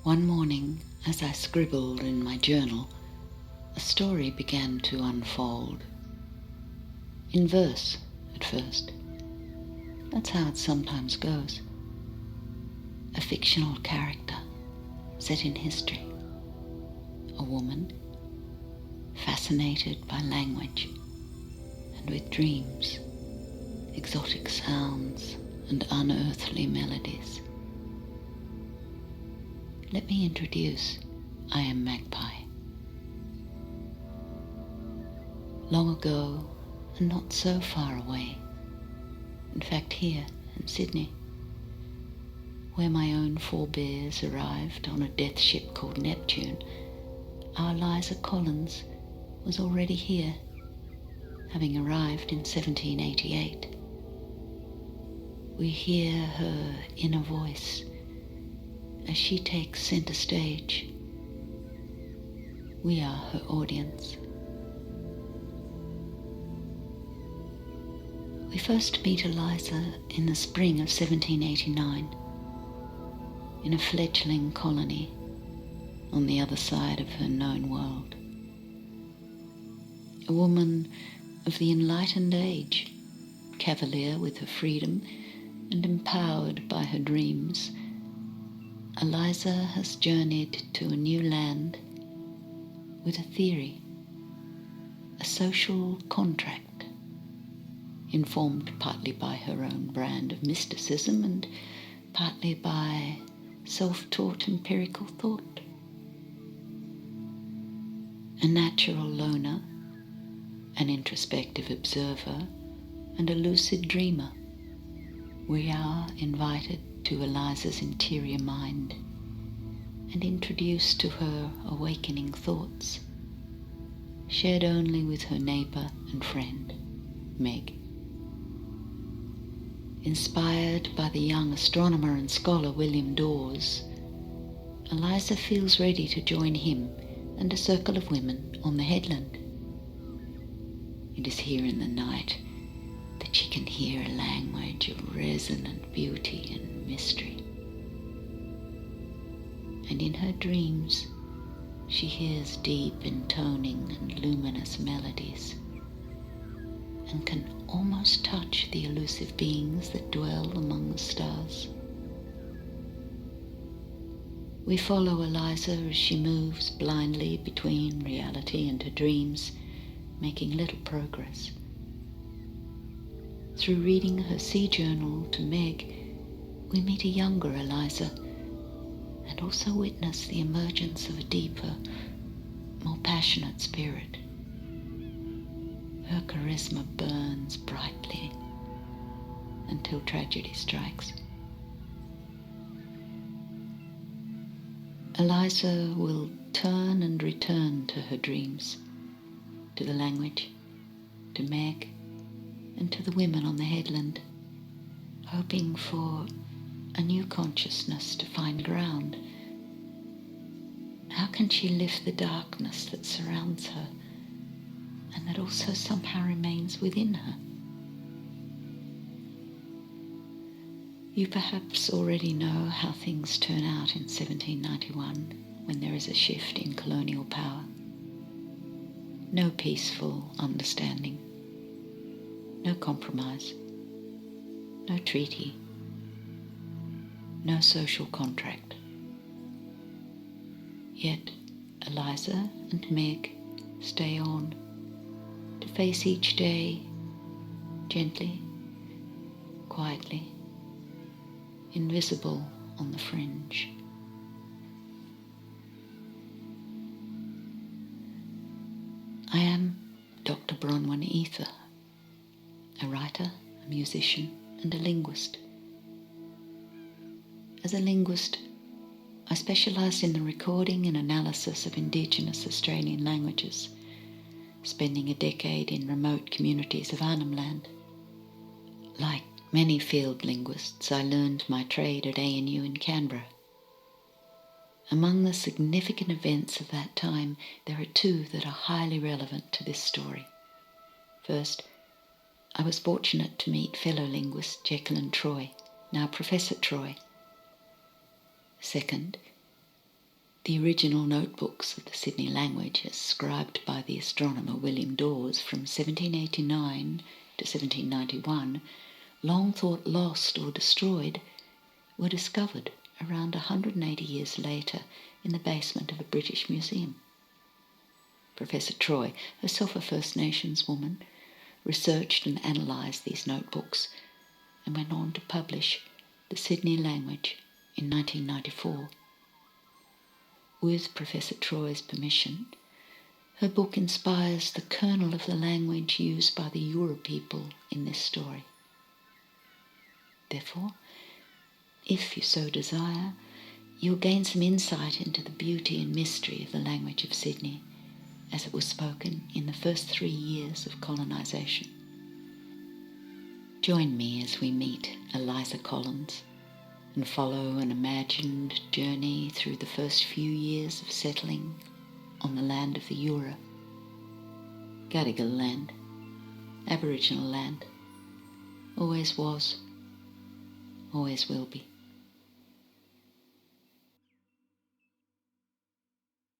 One morning, as I scribbled in my journal, a story began to unfold. In verse, at first. That's how it sometimes goes. A fictional character set in history. A woman fascinated by language and with dreams, exotic sounds and unearthly melodies. Let me introduce I Am Magpie. Long ago, and not so far away, in fact here in Sydney, where my own forebears arrived on a death ship called Neptune, our Eliza Collins was already here, having arrived in 1788. We hear her inner voice as she takes center stage. We are her audience. We first meet Eliza in the spring of 1789 in a fledgling colony on the other side of her known world. A woman of the enlightened age, cavalier with her freedom and empowered by her dreams, Eliza has journeyed to a new land with a theory, a social contract, informed partly by her own brand of mysticism and partly by self-taught empirical thought. A natural loner, an introspective observer, and a lucid dreamer, we are invited to Eliza's interior mind and introduced to her awakening thoughts, shared only with her neighbour and friend, Meg. Inspired by the young astronomer and scholar William Dawes, Eliza feels ready to join him and a circle of women on the headland. It is here in the night that she can hear a language of resonant beauty and mystery. And in her dreams, she hears deep intoning and luminous melodies, and can almost touch the elusive beings that dwell among the stars. We follow Eliza as she moves blindly between reality and her dreams, making little progress. Through reading her sea journal to Meg, we meet a younger Eliza and also witness the emergence of a deeper, more passionate spirit. Her charisma burns brightly until tragedy strikes. Eliza will turn and return to her dreams, to the language, to Meg, and to the women on the headland, hoping for a new consciousness to find ground. How can she lift the darkness that surrounds her and that also somehow remains within her? You perhaps already know how things turn out in 1791 when there is a shift in colonial power. No peaceful understanding, no compromise, no treaty, no social contract. Yet Eliza and Meg stay on to face each day gently, quietly, invisible on the fringe. I am Dr. Bronwyn Ether, a writer, a musician, and a linguist. As a linguist, I specialise in the recording and analysis of Indigenous Australian languages, spending a decade in remote communities of Arnhem Land. Like many field linguists, I learned my trade at ANU in Canberra. Among the significant events of that time, there are two that are highly relevant to this story. First, I was fortunate to meet fellow linguist Jacqueline Troy, now Professor Troy. Second, The original notebooks of the Sydney language, as scribed by the astronomer William Dawes from 1789 to 1791, long thought lost or destroyed, were discovered around 180 years later in the basement of a British museum. Professor Troy, herself a First Nations woman, researched and analysed these notebooks and went on to publish The Sydney Language in 1994. With Professor Troy's permission, her book inspires the kernel of the language used by the Yura people in this story. Therefore, if you so desire, you'll gain some insight into the beauty and mystery of the language of Sydney as it was spoken in the first 3 years of colonisation. Join me as we meet Eliza Collins and follow an imagined journey through the first few years of settling on the land of the Yura. Gadigal land, Aboriginal land, always was, always will be.